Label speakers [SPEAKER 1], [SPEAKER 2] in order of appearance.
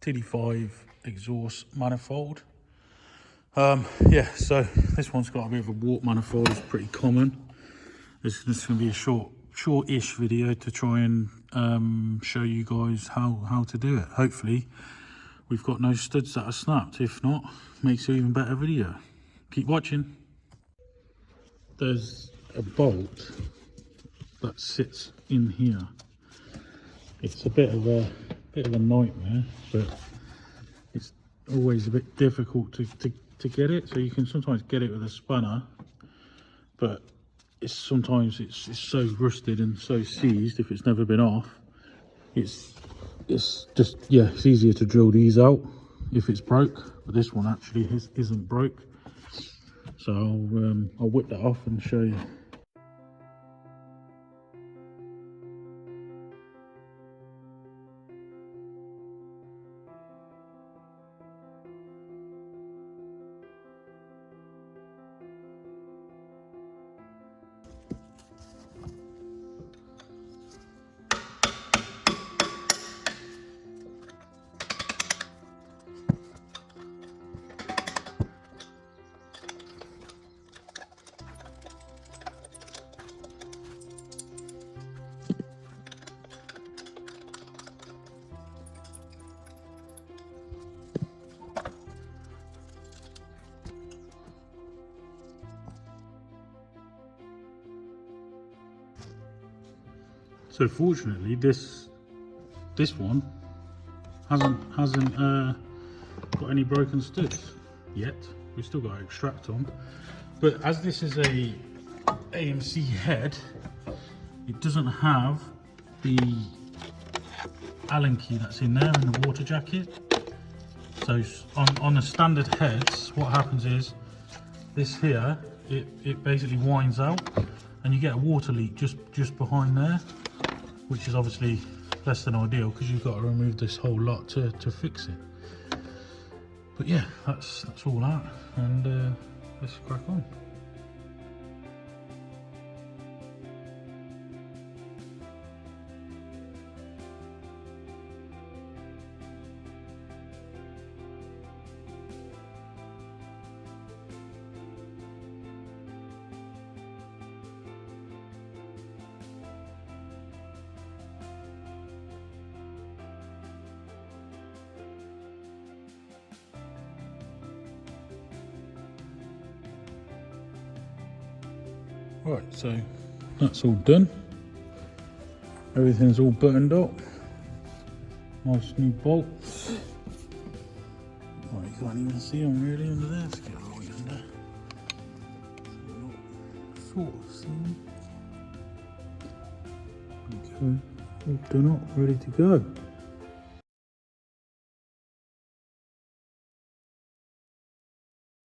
[SPEAKER 1] TD5 Exhaust Manifold. Yeah, so this one's got a bit of a warp manifold. It's pretty common. This is going to be a short-ish video to try and show you guys how to do it. Hopefully we've got no studs that are snapped. If not, makes an even better video. Keep watching. There's a bolt that sits in here. It's a bit of a nightmare, but it's always a bit difficult to get it. So you can sometimes get it with a spanner, but sometimes it's so rusted and so seized, if it's never been off, it's just, yeah, it's easier to drill these out if it's broke. But this one actually isn't broke, so I'll whip that off and show you. So fortunately, this one hasn't got any broken studs yet. We've still got to extract them. But as this is a AMC head, it doesn't have the Allen key that's in there in the water jacket. So on the standard heads, what happens is this here, it basically winds out, and you get a water leak just behind there, which is obviously less than ideal because you've got to remove this whole lot to fix it. But yeah, that's all that, and let's crack on. Right, so that's all done. Everything's all buttoned up. Nice new bolts. Right, you can't even see them really under there. Let's get a light under. Sort of see them. Okay, all done up, ready to go.